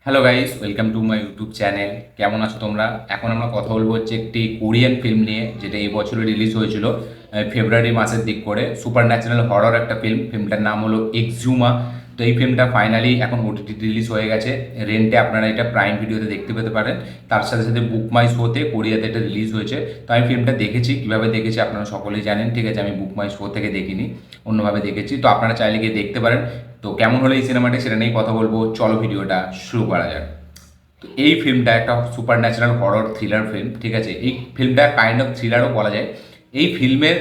Hello guys, welcome to my YouTube channel. কেমন আছো তোমরা? এখন আমরা কথা বলবো হচ্ছে একটি কোরিয়ান ফিল্ম নিয়ে, যেটা এই বছরে রিলিজ হয়েছিল ফেব্রুয়ারি মাসের দিক করে। সুপার ন্যাচারাল হরর একটা ফিল্মটার নাম হলো এক্সহুমা। তো এই ফিল্মটা ফাইনালি এখন ওটিটি রিলিজ হয়ে গেছে। রেন্টে আপনারা এটা প্রাইম ভিডিওতে দেখতে পেতে পারেন। তার সাথে সাথে বুক মাই শোতে কোরিয়াতে এটা রিলিজ হয়েছে। তো আমি ফিল্মটা দেখেছি, কীভাবে দেখেছি আপনারা সকলেই জানেন, ঠিক আছে? আমি বুক মাই শো থেকে দেখিনি, অন্যভাবে দেখেছি। তো আপনারা চাইলে গিয়ে দেখতে পারেন। তো কেমন হলো এই সিনেমাটি সেটা নিয়েই কথা বলবো। চলো ভিডিওটা শুরু করা যাক। তো এই ফিল্মটা একটা super natural horror thriller film, ঠিক আছে? এই ফিল্মটা কাইন্ড অফ থ্রিলারও বলা যায়। এই ফিল্মের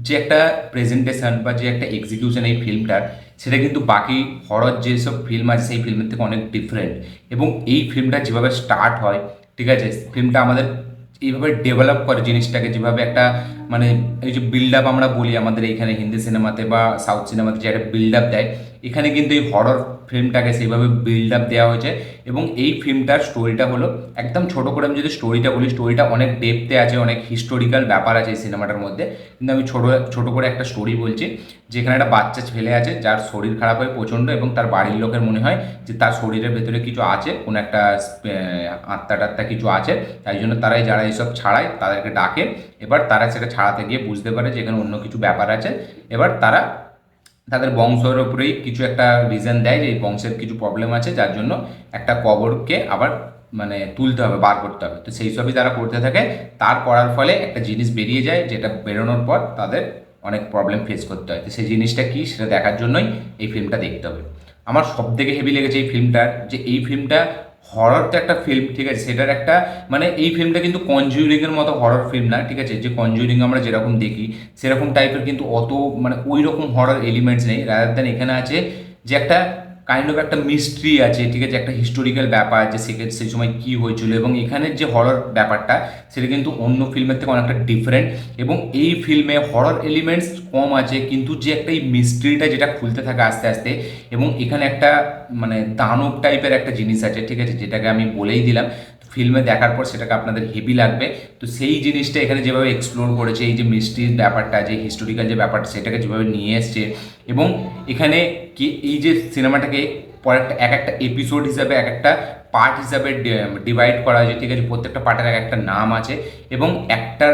যে একটা প্রেজেন্টেশন বা যে একটা এক্সিকিউশন এই ফিল্মটার, সেটা কিন্তু বাকি হরর যেসব ফিল্ম আছে সেই ফিল্মের থেকে অনেক ডিফারেন্ট। এবং এই ফিল্মটা যেভাবে স্টার্ট হয়, ঠিক আছে, ফিল্মটা আমাদের এইভাবে ডেভেলপ করে জিনিসটাকে, যেভাবে একটা মানে এই যে বিল্ড আপ আমরা বলি আমাদের এইখানে হিন্দি সিনেমাতে বা সাউথ সিনেমাতে যে একটা বিল্ড আপ দেয়, এখানে কিন্তু এই হরর ফিল্মটাকে সেইভাবে বিল্ড আপ দেওয়া হয়েছে। এবং এই ফিল্মটার স্টোরিটা হলো একদম ছোট করে, আমি যদি স্টোরিটা বলি, স্টোরিটা অনেক ডেপথে আছে, অনেক হিস্টোরিক্যাল ব্যাপার আছে এই সিনেমাটার মধ্যে। কিন্তু আমি ছোট ছোট করে একটা স্টোরি বলছি। যেখানে একটা বাচ্চা ছেলে আছে যার শরীর খারাপ হয় প্রচণ্ড, এবং তার বাড়ির লোকের মনে হয় যে তার শরীরের ভেতরে কিছু আছে, কোনো একটা আত্মা টাত্মা কিছু আছে। তাই জন্য তারাই যারা এইসব ছাড়ায় তাদেরকে ডাকে। এবার তারা সেটা ছাড়াতে গিয়ে বুঝতে পারে যে এখানে অন্য কিছু ব্যাপার আছে। এবার তারা তাদের বংশের ওপরেই কিছু একটা রিজন দেয় যে এই বংশের কিছু প্রবলেম আছে, যার জন্য একটা কবরকে আবার মানে তুলতে হবে, বার করতে হবে। তো সেই সবই তারা করতে থাকে। তার করার ফলে একটা জিনিস বেরিয়ে যায়, যেটা বেরোনোর পর তাদের অনেক প্রবলেম ফেস করতে হয়। তো সেই জিনিসটা কী সেটা দেখার জন্যই এই ফিল্মটা দেখতে হবে। আমার সব থেকে হেভি লেগেছে এই ফিল্মটার, যে এই ফিল্মটা হরর তো একটা ফিল্ম, ঠিক আছে, সেটার একটা মানে এই ফিল্মটা কিন্তু কনজুরিংয়ের মতো হরর ফিল্ম না, ঠিক আছে? যে কনজুরিং আমরা যেরকম দেখি সেরকম টাইপের কিন্তু অত মানে ওই রকম হরর এলিমেন্টস নেই। রাদার দ্যান এখানে আছে যে একটা কাইন্ড অফ একটা মিস্ট্রি আছে, ঠিক আছে, একটা হিস্টোরিক্যাল ব্যাপার যে সেই সময় কী হয়েছিল। এবং এখানের যে হরর ব্যাপারটা সেটা কিন্তু অন্য ফিল্মের থেকে অনেকটা ডিফারেন্ট। এবং এই ফিল্মে হরর এলিমেন্টস কম আছে, কিন্তু যে একটা এই মিস্ট্রিটা যেটা খুলতে থাকে আস্তে আস্তে। এবং এখানে একটা মানে দানব টাইপের একটা জিনিস আছে, ঠিক আছে, যেটাকে আমি বলেই দিলাম। ফিল্মে দেখার পর সেটাকে আপনাদের হেভি লাগবে। তো সেই জিনিসটা এখানে যেভাবে এক্সপ্লোর করেছে, এই যে মিস্ট্রির ব্যাপারটা, যে হিস্টোরিক্যাল যে ব্যাপারটা, সেটাকে যেভাবে নিয়ে এসছে। এবং এখানে কি এই যে সিনেমাটাকে পরে এক একটা এপিসোড হিসাবে, এক একটা পার্ট হিসাবে ডিভাইড করা হয়েছে, ঠিক আছে? প্রত্যেকটা পার্টের এক একটা নাম আছে। এবং একটা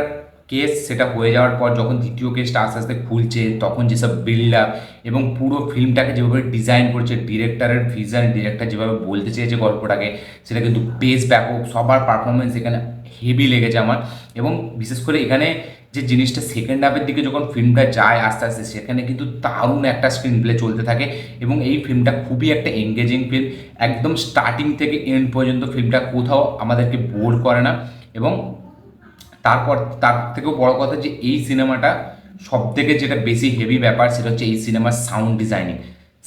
কেস সেটা হয়ে যাওয়ার পর যখন দ্বিতীয় কেসটা আস্তে আস্তে খুলছে, তখন যেসব বিল্ড আপ এবং পুরো ফিল্মটাকে যেভাবে ডিজাইন করেছে, ডিরেক্টরের ভিশন, ডিরেক্টর যেভাবে বলতে চেয়েছে গল্পটাকে, সেটা কিন্তু বেশ ব্যাপক। সবার পারফরমেন্স এখানে হেভি লেগেছে আমার। এবং বিশেষ করে এখানে যে জিনিসটা সেকেন্ড হাফের দিকে যখন ফিল্মটা যায় আস্তে আস্তে, সেখানে কিন্তু দারুণ একটা স্ক্রিন প্লে চলতে থাকে। এবং এই ফিল্মটা খুবই একটা এঙ্গেজিং ফিল্ম। একদম স্টার্টিং থেকে এন্ড পর্যন্ত ফিল্মটা কোথাও আমাদেরকে বোর করে না। এবং তারপর তার থেকেও বড় কথা যে এই সিনেমাটা সব থেকে যেটা বেশি হেভি ব্যাপার, সেটা হচ্ছে এই সিনেমার সাউন্ড ডিজাইনিং।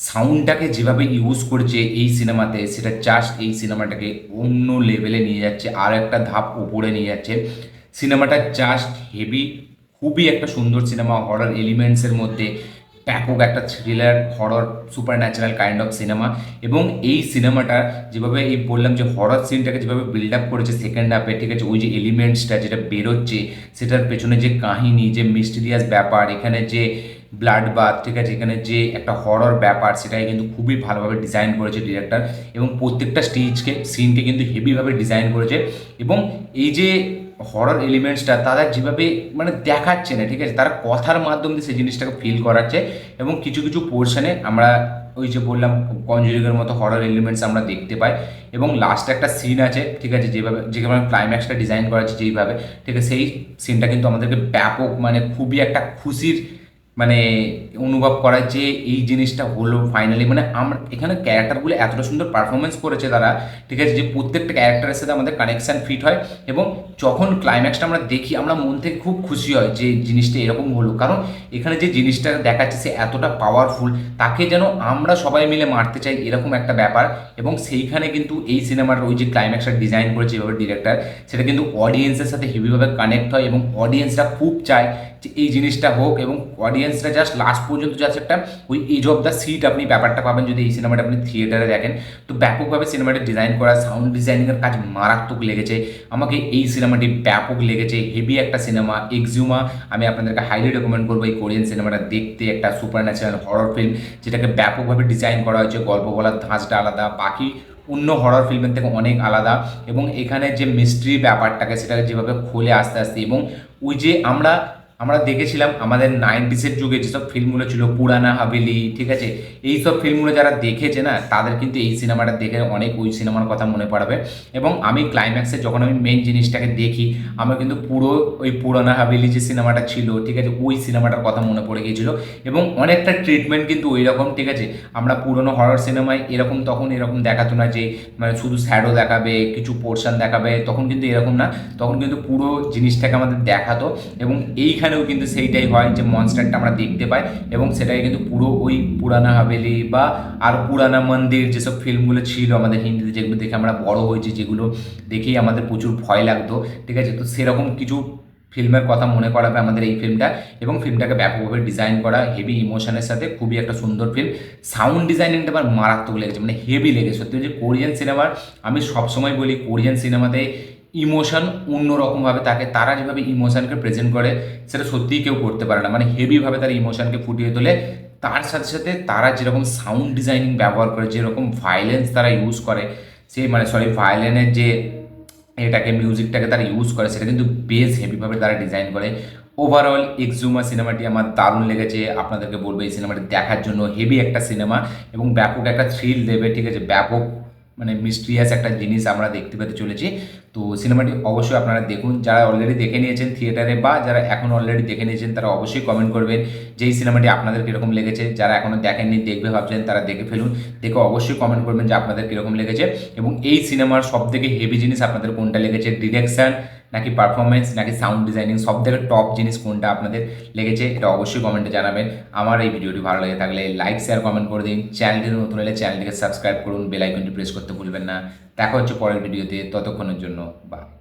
সাউন্ডটাকে যেভাবে ইউজ করছে এই সিনেমাতে, সেটা জাস্ট এই সিনেমাটাকে অন্য লেভেলে নিয়ে যাচ্ছে, আর একটা ধাপ উপরে নিয়ে যাচ্ছে। সিনেমাটা জাস্ট হেভি, খুবই একটা সুন্দর সিনেমা, হরর এলিমেন্টসের মধ্যে ব্যাপক একটা thriller horror super natural kind of cinema. এবং এই সিনেমাটা যেভাবে এই বললাম যে হরর সিনটাকে যেভাবে বিল্ড আপ করেছে সেকেন্ড হাফে, ঠিক আছে, ওই যে এলিমেন্টসটা যেটা বেরোচ্ছে, সেটার পেছনে যে কাহিনী, যে মিস্টিরিয়াস ব্যাপার, এখানে যে ব্লাড বাথ, ঠিক আছে, এখানে যে একটা হরর ব্যাপার, সেটাকে কিন্তু খুবই ভালোভাবে ডিজাইন করেছে ডিরেক্টর। এবং প্রত্যেকটা সিনকে কিন্তু হেভিভাবে ডিজাইন করেছে। এবং এই যে হরর এলিমেন্টসটা তারা যেভাবে মানে দেখাচ্ছে না, ঠিক আছে, তারা কথার মাধ্যম দিয়ে সেই জিনিসটাকে ফিল করাচ্ছে। এবং কিছু কিছু পোর্শনে আমরা ওই যে বললাম কনজুরিংয়ের মতো হরর এলিমেন্টস আমরা দেখতে পাই। এবং লাস্টে একটা সিন আছে, ঠিক আছে, যেভাবে ক্লাইম্যাক্সটা ডিজাইন করা আছে যেইভাবে, ঠিক আছে, সেই সিনটা কিন্তু আমাদেরকে ব্যাপক মানে খুবই একটা খুশির মানে অনুভব করায় যে এই জিনিসটা হলো ফাইনালি। মানে আমরা এখানে ক্যারেক্টারগুলো এতটা সুন্দর পারফরমেন্স করেছে তারা, ঠিক আছে, যে প্রত্যেকটা ক্যারেক্টারের সাথে আমাদের কানেকশান ফিট হয়। এবং যখন ক্লাইম্যাক্সটা আমরা দেখি, আমরা মন থেকে খুব খুশি হয় যে জিনিসটা এরকম হলো। কারণ এখানে যে জিনিসটা দেখাচ্ছে সে এতটা পাওয়ারফুল, তাকে যেন আমরা সবাই মিলে মারতে চাই, এরকম একটা ব্যাপার। এবং সেইখানে কিন্তু এই সিনেমার ওই যে ক্লাইম্যাক্সটা ডিজাইন করেছে এভাবে ডিরেক্টর, সেটা কিন্তু অডিয়েন্সের সাথে হেভিভাবে কানেক্ট হয়। এবং অডিয়েন্সরা খুব চায় যে এই জিনিসটা হোক। এবং অডিয়েন্সরা জাস্ট লাস্ট পর্যন্ত জাস্ট একটা ওই এজ অফ দ্য সিট আপনি ব্যাপারটা পাবেন যদি এই সিনেমাটা আপনি থিয়েটারে দেখেন। তো ব্যাপকভাবে সিনেমাটা ডিজাইন করা, সাউন্ড ডিজাইনিংয়ের কাজ মারাত্মক লেগেছে আমাকে। এই সিনেমাটি ব্যাপক লেগেছে, হেভি একটা সিনেমা এক্সহুমা। আমি আপনাদেরকে হাইলি রেকমেন্ড করবো এই কোরিয়ান সিনেমাটা দেখতে। একটা সুপার ন্যাচারাল হরর ফিল্ম, যেটাকে ব্যাপকভাবে ডিজাইন করা হয়েছে, গল্প বলার ধাঁচটা আলাদা, বাকি অন্য হরর ফিল্মের থেকে অনেক আলাদা, এবং এখানে যে মিস্ট্রি ব্যাপারটাকে সেটাকে যেভাবে খোলে আস্তে আস্তে, এবং ওই যে আমরা আমরা দেখেছিলাম আমাদের 90s যুগে যেসব ফিল্মগুলো ছিল, পুরানা হাভেলি, ঠিক আছে, এই সব ফিল্মগুলো যারা দেখেছে না তাদের কিন্তু এই সিনেমাটা দেখে অনেক ওই সিনেমার কথা মনে পড়বে। এবং আমি ক্লাইম্যাক্সে যখন আমি মেন জিনিসটাকে দেখি, আমার কিন্তু পুরো ওই পুরানা হাভেলি যে সিনেমাটা ছিল, ঠিক আছে, ওই সিনেমাটার কথা মনে পড়ে গিয়েছিল। এবং অনেকটা ট্রিটমেন্ট কিন্তু ওই রকম, ঠিক আছে। আমরা পুরনো হরর সিনেমায় এরকম তখন এরকম দেখাতো না যে মানে শুধু শ্যাডো দেখাবে, কিছু পোর্শন দেখাবে, তখন কিন্তু এরকম না, তখন কিন্তু পুরো জিনিসটাকে আমাদের দেখাতো। এবং এইখানেও কিন্তু সেইটাই হয় যে মনস্টারটা আমরা দেখতে পাই, এবং সেটাই কিন্তু পুরো ওই পুরানা হাভেলি বা আর পুরানা মন্দির যেসব ফিল্মগুলো ছিল আমাদের হিন্দিতে, যেগুলো দেখে আমরা বড় হয়েছি, যেগুলো দেখেই আমাদের প্রচুর ভয় লাগতো, ঠিক আছে, তো সেরকম কিছু ফিল্মের কথা মনে করাবে আমাদের এই ফিল্মটা। এবং ফিল্মটাকে ব্যাপকভাবে ডিজাইন করা, হেভি ইমোশনের সাথে, খুবই একটা সুন্দর ফিল্ম। সাউন্ড ডিজাইনিংটা আমার মারাত্মক লেগেছে, মানে হেভি লেগেছে সত্যি। যে কোরিয়ান সিনেমার, আমি সবসময় বলি কোরিয়ান সিনেমাতে ইমোশন অন্যরকমভাবে থাকে, তারা যেভাবে ইমোশনকে প্রেজেন্ট করে সেটা সত্যিই কেউ করতে পারে না, মানে হেভিভাবে তারা ইমোশনকে ফুটিয়ে তোলে। তার সাথে সাথে তারা যেরকম সাউন্ড ডিজাইনিং ব্যবহার করে, যেরকম ভায়োলেন্স তারা ইউজ করে, সে মানে সরি ভায়োলিনের যে এটাকে মিউজিকটাকে তারা ইউজ করে, সেটা কিন্তু বেশ হেভিভাবে তারা ডিজাইন করে। ওভারঅল এক্সুমা সিনেমাটি আমার দারুণ লেগেছে, আপনাদেরকে বলবো এই সিনেমাটি দেখার জন্য। হেভি একটা সিনেমা এবং ব্যাপক একটা থ্রিল দেবে, ঠিক আছে, ব্যাপক মানে মিস্ট্রিয়াস একটা জিনিস আমরা দেখতে পেতে চলেছি। তো সিনেমাটি অবশ্যই আপনারা দেখুন, যারা অলরেডি দেখে নিয়েছেন থিয়েটারে বা যারা এখন অলরেডি দেখে নিয়েছেন তারা অবশ্যই কমেন্ট করবেন যে এই সিনেমাটি আপনাদের কীরকম লেগেছে। যারা এখনও দেখেননি, দেখবে ভাবছেন, তারা দেখে ফেলুন, দেখে অবশ্যই কমেন্ট করবেন যে আপনাদের কীরকম লেগেছে। এবং এই সিনেমার সবথেকে হেভি জিনিস আপনাদের কোনটা লেগেছে, ডিরেকশন নাকি পারফরমেন্স নাকি সাউন্ড ডিজাইনিং, সব থেকে টপ জিনিস কোনটা আপনাদের লেগেছে, এটা অবশ্যই কমেন্টে জানাবেন। আমার এই ভিডিওটি ভালো লেগে থাকলে লাইক শেয়ার কমেন্ট করে দিন, চ্যানেলটি নতুন হলে চ্যানেলটিকে সাবস্ক্রাইব করুন, বেল আইকনটি প্রেস করতে ভুলবেন না। দেখা হচ্ছে পরের ভিডিওতে, ততক্ষণের জন্য বাই।